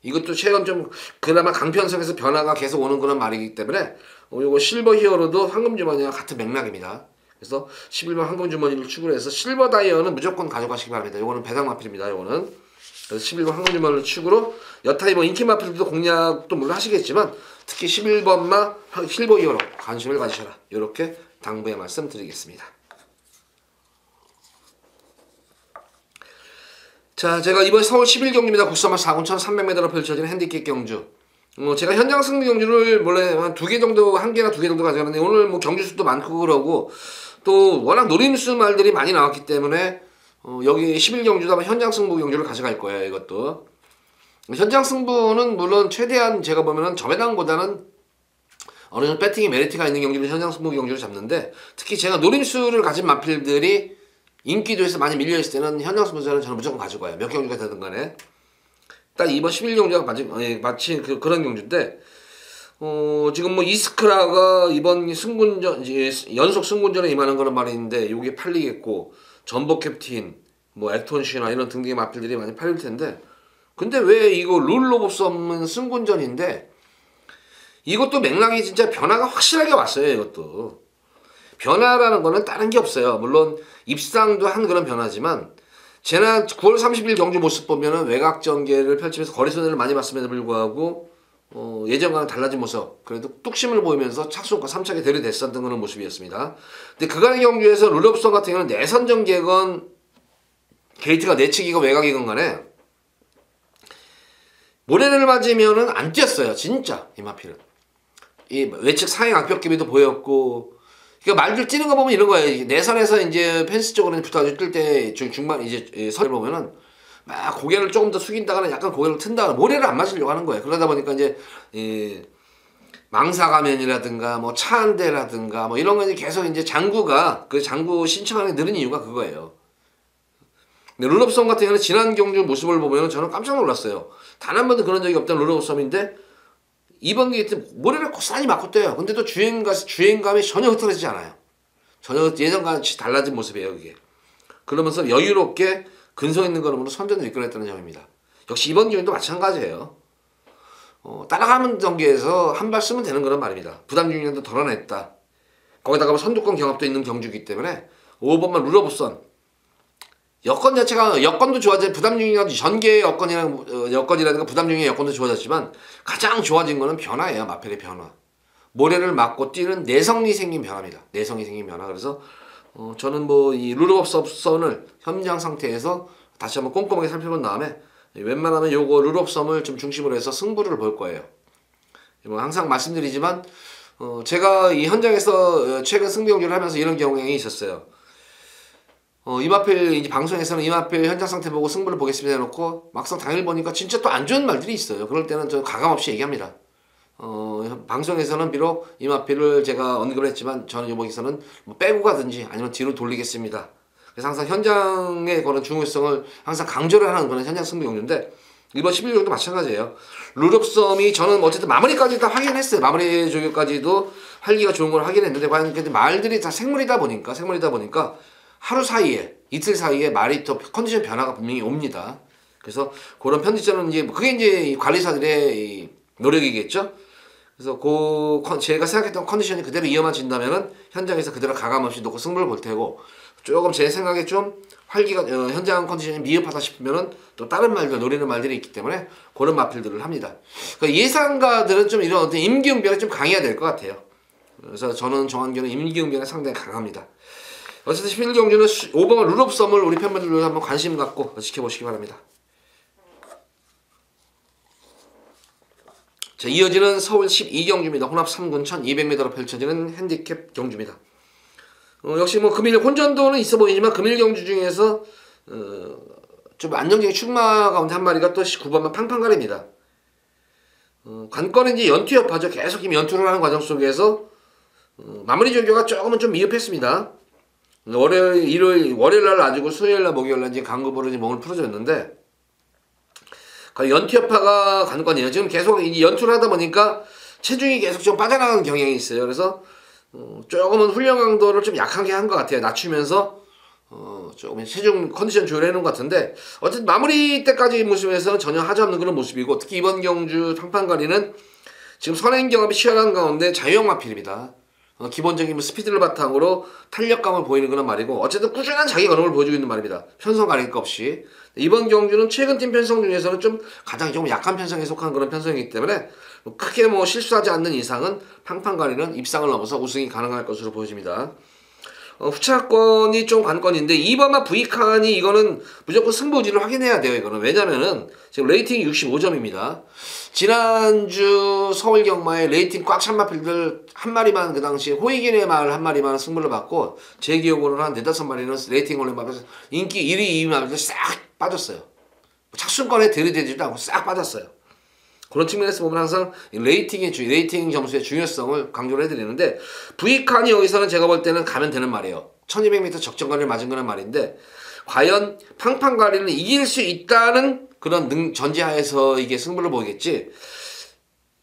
S1: 이것도 최근 좀 그나마 강편성에서 변화가 계속 오는 그런 말이기 때문에 요거 실버 히어로도 황금주머니와 같은 맥락입니다. 그래서 11번 황금주머니를 추구를 해서 실버 다이어는 무조건 가져가시기 바랍니다. 요거는 배당 마필입니다. 요거는. 그래서 11번 황금주머니를 축으로 여타의 뭐 인기 마필도 공략도 물론 하시겠지만 특히 11번마 실버 히어로 관심을 가지셔라. 이렇게 당부의 말씀 드리겠습니다. 자, 제가 이번 서울 11경기입니다. 국산마 4,300m로 펼쳐지는 핸디캡 경주. 제가 현장 승리 경주를 원래 한 2개 정도, 1개나 2개 정도 가져갔는데 오늘 뭐 경주 수도 많고 그러고 또 워낙 노림수 말들이 많이 나왔기 때문에 여기 11경주도 아마 현장 승부 경주를 가져갈 거예요. 이것도 현장 승부는 물론 최대한 제가 보면은 저배당보다는 어느 정도 배팅이 메리트가 있는 경주를 현장 승부 경주를 잡는데, 특히 제가 노림수를 가진 마필들이 인기도에서 많이 밀려있을 때는 현장 승부자는 저는 무조건 가져가요. 몇 경주가 되든 간에. 딱 이번 11경주가 마치 그런 경주인데, 지금 뭐 이스크라가 이번 승군전, 연속 승군전에 임하는 그런 말이 있는데, 요게 팔리겠고, 전복 캡틴, 뭐 액톤 쉬나 이런 등등의 마필들이 많이 팔릴 텐데, 근데 왜 이거 룰 오브 썸은 승군전인데, 이것도 맥락이 진짜 변화가 확실하게 왔어요. 이것도 변화라는 거는 다른 게 없어요. 물론 입상도 한 그런 변화지만, 지난 9월 30일 경주 모습 보면은 외곽 전개를 펼치면서 거리 손해를 많이 봤음에도 불구하고 예전과는 달라진 모습, 그래도 뚝심을 보이면서 착수과 3착에 들이댔었던 그런 모습이었습니다. 근데 그간의 경주에서 룰옵션 같은 경우는 내선 전개건 게이트가 내치기건 외곽이건 간에 모래를 맞으면은 안 뛰었어요. 진짜 이 마필은 이 외측 사행 악벽기비도 보였고, 그러니까 말들 뛰는 거 보면 이런 거예요. 내선에서 이제 펜스 쪽으로 붙어가지고 뛸 때 중반 이제 선을 보면은 막 고개를 조금 더 숙인다거나 약간 고개를 튼다거나 모래를 안 맞으려고 하는 거예요. 그러다 보니까 이제 망사가면이라든가 뭐 차 한 대라든가 뭐 이런 거 이제 계속 이제 그 장구 신청하는 게 느는 이유가 그거예요. 근데 룰옵섬 같은 경우는 지난 경주 모습을 보면 저는 깜짝 놀랐어요. 단 한 번도 그런 적이 없던 룰옵섬인데 이번 게이트 모래를 고스란히 맞고 떠요. 근데 또 주행감이 전혀 흐트러지지 않아요. 전혀 예전과 같이 달라진 모습이에요. 그게. 그러면서 여유롭게 근성 있는 걸음으로 선전을 이끌어냈다는 점입니다. 역시 이번 경기도 마찬가지예요. 따라가는 경기에서 한 발 쓰면 되는 그런 말입니다. 부담 중량도 덜어냈다. 거기다가 선두권 경합도 있는 경주이기 때문에 5번만 룰옵선 여건 자체가 여건도 좋아져. 부담 중량도 전개 여건이라든가 부담 중량 여건도 좋아졌지만 가장 좋아진 거는 변화예요. 마펠의 변화. 모래를 맞고 뛰는 내성이 생긴 변화입니다. 내성이 생긴 변화. 그래서 저는 뭐 이 룰옵선을 현장 상태에서 다시 한번 꼼꼼하게 살펴본 다음에 웬만하면 요거 룰옵섬을 좀 중심으로 해서 승부를 볼 거예요. 뭐 항상 말씀드리지만 제가 이 현장에서 최근 승부 경주를 하면서 이런 경향이 있었어요. 이마필 이제 방송에서는 이마필 현장 상태 보고 승부를 보겠습니다 해놓고 막상 당일 보니까 진짜 또 안 좋은 말들이 있어요. 그럴 때는 저 가감없이 얘기합니다. 방송에서는 비록 이 마필을 제가 언급을 했지만 저는 여기서는 뭐 빼고 가든지 아니면 뒤로 돌리겠습니다. 그래서 항상 현장의 그런 중요성을 항상 강조를 하는 그런 현장 승부 경주인데 이번 11경기도 마찬가지예요. 룰옵섬이 저는 어쨌든 마무리까지 다 확인했어요. 마무리 조교까지도 활기가 좋은 걸 확인했는데 과연 근데 말들이 다 생물이다 보니까 하루 사이에 이틀 사이에 말이 또 컨디션 변화가 분명히 옵니다. 그래서 그런 편집점은 이제 그게 이제 관리사들의 이 노력이겠죠. 그래서 제가 생각했던 컨디션이 그대로 이어져진다면은 현장에서 그대로 가감없이 놓고 승부를 볼 테고 조금 제 생각에 좀 활기가 현장 컨디션이 미흡하다 싶으면은 또 다른 말들 노리는 말들이 있기 때문에 그런 마필들을 합니다. 그러니까 예상가들은 좀 이런 어떤 임기응변이 좀 강해야 될 것 같아요. 그래서 저는 정한규는 임기응변에 상당히 강합니다. 어쨌든 11경주는 5번 룰옵섬을 우리 팬분들로 한번 관심 갖고 지켜보시기 바랍니다. 자, 이어지는 서울 12경주입니다. 혼합 3군 1200m로 펼쳐지는 핸디캡 경주입니다. 역시 뭐 금일 혼전도는 있어 보이지만 금일 경주 중에서 좀 안정적인 출마 가운데 한 마리가 또 9번만 팡팡가리입니다. 관건은 이제 연투 여파죠. 계속 지금 연투를 하는 과정 속에서 마무리 조교가 조금은 좀 미흡했습니다. 월요일 날 놔주고 수요일 날 목요일 날 이제 강급으로 이제 몸을 풀어줬는데 연투 여파가 관건이에요. 지금 계속 이 연투를 하다 보니까 체중이 계속 좀 빠져나가는 경향이 있어요. 그래서 조금은 훈련 강도를 좀 약하게 한 것 같아요. 낮추면서 조금 체중 컨디션 조율해 놓은 것 같은데 어쨌든 마무리 때까지 모습에서는 전혀 하지 없는 그런 모습이고 특히 이번 경주 팡팡가리는 지금 선행 경합이 치열한 가운데 자유형 마필입니다. 기본적인 스피드를 바탕으로 탄력감을 보이는 그런 말이고 어쨌든 꾸준한 자기 걸음을 보여주고 있는 말입니다. 편성 가릴 것 없이. 이번 경주는 최근 팀 편성 중에서는 좀 가장 좀 약한 편성에 속한 그런 편성이기 때문에 크게 뭐 실수하지 않는 이상은 팡팡가리는 입상을 넘어서 우승이 가능할 것으로 보여집니다. 후차권이 좀 관건인데 2번마 V칸이 이거는 무조건 승부지를 확인해야 돼요. 이거는 왜냐면은 지금 레이팅이 65점입니다. 지난주 서울 경마에 레이팅 꽉 찬 마필들 한 마리만 그 당시에 호이긴의 말 한 마리만 승부를 받고 제 기억으로는 한 4-5마리는 레이팅 올려받아서 인기 1위, 2위 마필들 싹 빠졌어요. 착순권에 들이대지도 않고 싹 빠졌어요. 그런 측면에서 보면 항상 레이팅 점수의 중요성을 강조를 해드리는데 V칸이 여기서는 제가 볼 때는 가면 되는 말이에요. 1200m 적정거리를 맞은 거란 말인데 과연 팡팡가리는 이길 수 있다는 그런 전제하에서 이게 승부를 보겠지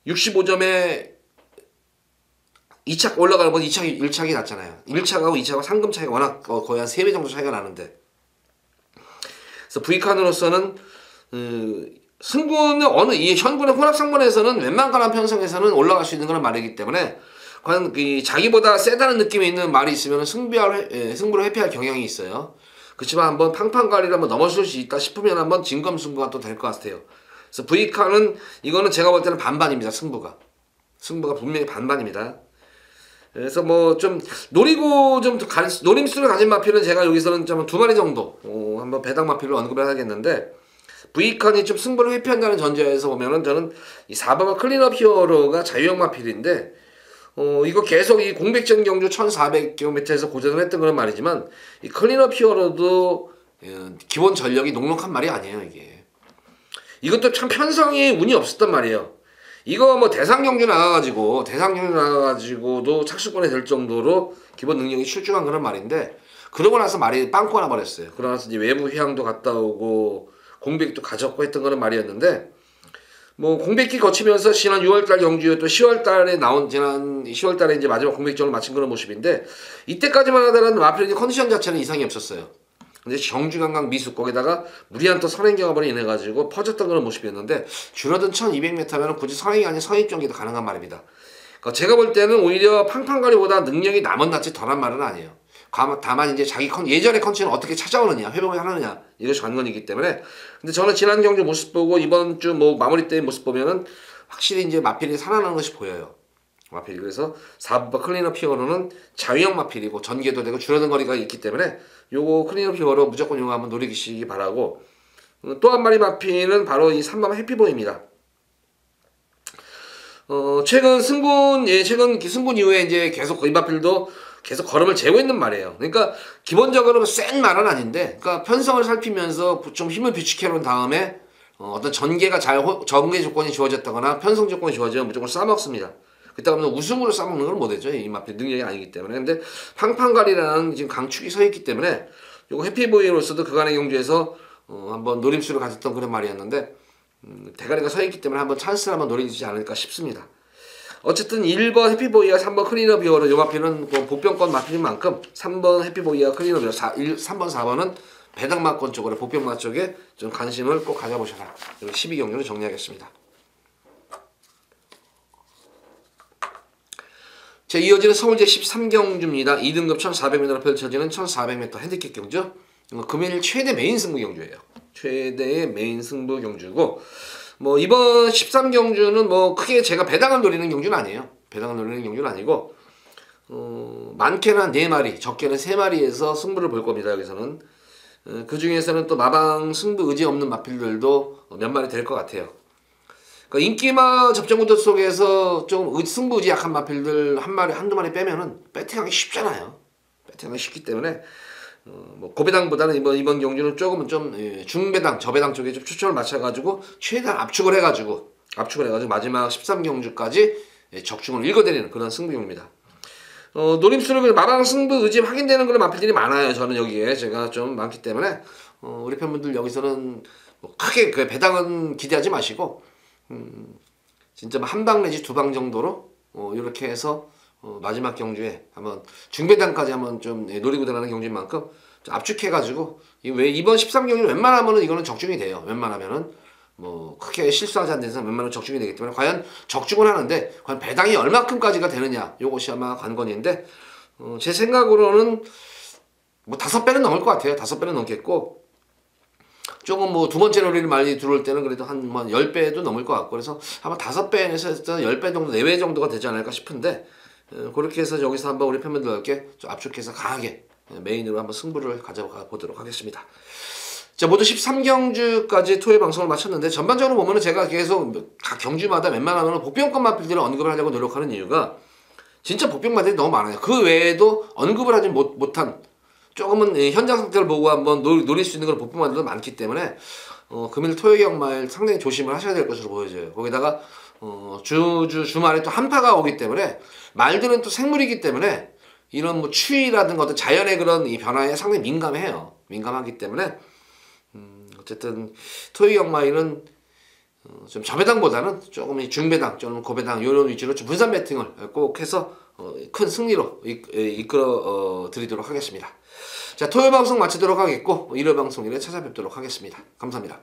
S1: 65점에 2차 올라가는 건 1착이 낮잖아요. 1착하고 2착하고 상금 차이가 워낙 거의 한 3배 정도 차이가 나는데 그래서 V칸으로서는 승부는 이 현군의 혼합상권에서는 웬만한 편성에서는 올라갈 수 있는 그런 말이기 때문에 과연 자기보다 세다는 느낌이 있는 말이 있으면 승부를 회피할 경향이 있어요. 그렇지만 한번 팡팡가리를 한번 넘어설 수 있다 싶으면 한번 진검승부가 또 될 것 같아요. 그래서 V칸은 이거는 제가 볼 때는 반반입니다. 승부가 분명히 반반입니다. 그래서 뭐 좀 노리고 좀 노림수를 가진 마필은 제가 여기서는 좀 2마리 정도 한번 배당 마필을 언급을 하겠는데 V칸이 좀 승부를 회피한다는 전제에서 보면은 저는 이 4번마 클린업 히어로가 자유형 마필인데 이거 계속 이 공백전 경주 1400km에서 고전을 했던 그런 말이지만 이 클린업 히어로도 기본 전력이 녹록한 말이 아니에요. 이것도 참 편성이 운이 없었단 말이에요. 이거 뭐 대상 경주 나가가지고도 착수권에 될 정도로 기본 능력이 출중한 그런 말인데 그러고 나서 말이 빵꾸 나 버렸어요. 그러고 나서 이제 외부 휴양도 갔다 오고 공백도 가졌고 했던 그런 말이었는데 뭐 공백기 거치면서 지난 6월달 경주에 또 10월달에 지난 10월달에 이제 마지막 공백전을 마친 그런 모습인데 이때까지만 하더라도 마필의 컨디션 자체는 이상이 없었어요. 근데 경주관광 미숙 거기다가 무리한 또 선행 경합으로 인해 가지고 퍼졌던 그런 모습이었는데 줄어든 1200m면 굳이 선행이 아닌 선입 경기도 가능한 말입니다. 그러니까 제가 볼 때는 오히려 팡팡가리보다 능력이 남은 낫지 덜한 말은 아니에요. 다만 이제 자기 예전의 컨디션을 어떻게 찾아오느냐, 회복을 하느냐 이것이 관건이기 때문에. 근데 저는 지난 경주 모습 보고 이번 주 뭐 마무리 때 모습 보면은 확실히 이제 마필이 살아나는 것이 보여요. 마필이. 그래서 4번 클린업 히어로는 자유형 마필이고 전개도 되고 줄어든 거리가 있기 때문에 요거 클린업 히어로 무조건 요거 한번 노리시기 바라고. 또 한 마리 마필은 바로 이 3번 해피보이입니다. 최근 승군 이후에 이제 계속 이 마필도 계속 걸음을 재고 있는 말이에요. 그러니까 기본적으로 센 말은 아닌데, 그러니까 편성을 살피면서 좀 힘을 비축해 놓은 다음에 어떤 전개 조건이 주어졌다거나 편성 조건이 주어지면 무조건 싸먹습니다. 그렇다고 하면 우승으로 싸먹는 건 못하죠. 이 마필 능력이 아니기 때문에. 근데 팡팡가리라는 지금 강축이 서 있기 때문에 요거 해피보이로서도 그간의 경주에서 한번 노림수를 가졌던 그런 말이었는데 대가리가 서 있기 때문에 한번 찬스를 한번 노리지 않을까 싶습니다. 어쨌든 1번 해피보이와 3번 클리너비어로 요 마필은 보병권 마필인 만큼 3번 해피보이와 클리너비어 3번 4번은 배당마권 쪽으로 보병마 쪽에 좀 관심을 꼭 가져보셔라. 12경주를 정리하겠습니다. 자, 이어지는 서울제 13경주입니다. 2등급 1400m로 펼쳐지는 1400m 핸디캡 경주. 금일 최대 메인 승부 경주예요. 최대의 메인 승부 경주고, 뭐 이번 13경주는 뭐 크게 제가 배당을 노리는 경주는 아니에요. 배당을 노리는 경주는 아니고, 많게는 한 4마리, 적게는 3마리에서 승부를 볼 겁니다. 여기서는. 그 중에서는 또 마방 승부 의지 없는 마필들도 몇 마리 될 것 같아요. 그러니까 인기마 접전구도 속에서 좀 승부 의지 약한 마필들 한두 마리 빼면은 배팅하기 쉽잖아요. 배팅하기 쉽기 때문에 뭐 고배당보다는 이번 경주는 조금은 좀 중배당, 저배당 쪽에 좀 추천을 맞춰가지고 최대한 압축을 해가지고 마지막 13경주까지 적중을 읽어드리는 그런 승부경입니다. 노림수를 마방 승부 의지 확인되는 그런 마필들이 많아요. 저는 여기에 제가 좀 많기 때문에 우리 팬분들 여기서는 뭐 크게 그 배당은 기대하지 마시고 진짜 한 방 내지 2방 정도로 이렇게 해서 마지막 경주에 한번 중배당까지 한번 좀 노리고 들어가는 경주인 만큼 좀 압축해가지고 이번 13경주 웬만하면은 이거는 적중이 돼요. 웬만하면은 뭐 크게 실수하지 않는 이상 웬만하면 적중이 되기 때문에 과연 적중을 하는데 과연 배당이 얼마큼까지가 되느냐 요것이 아마 관건인데 제 생각으로는 뭐 5배는 넘을 것 같아요. 5배는 넘겠고 조금 뭐 두 번째 놀이를 많이 들어올 때는 그래도 한 10배도 넘을 것 같고 그래서 아마 5배에서 10배 정도 4배 정도가 되지 않을까 싶은데 그렇게 해서 여기서 한번 우리 팬분들께 좀 압축해서 강하게 메인으로 한번 승부를 가져가 보도록 하겠습니다. 자, 모두 13경주까지 토요일 방송을 마쳤는데 전반적으로 보면은 제가 계속 각 경주마다 웬만하면 복병권 마필들을 언급을 하려고 노력하는 이유가 진짜 복병마들이 너무 많아요. 그 외에도 언급을 하지 못한 조금은 현장 상태를 보고 한번 노릴 수 있는 그런 복병마들도 많기 때문에 금일 토요일 경마일 상당히 조심을 하셔야 될 것으로 보여져요. 거기다가 주말에 또 한파가 오기 때문에 말들은 또 생물이기 때문에 이런 뭐 추위라든가 어떤 자연의 그런 이 변화에 상당히 민감해요. 민감하기 때문에 어쨌든 토요일 경마일은 좀 저배당보다는 조금 중배당, 좀 고배당 이런 위주로 좀 분산 배팅을 꼭 해서 큰 승리로 이끌어 드리도록 하겠습니다. 자, 토요일 방송 마치도록 하겠고 일요일 방송 일에 찾아뵙도록 하겠습니다. 감사합니다.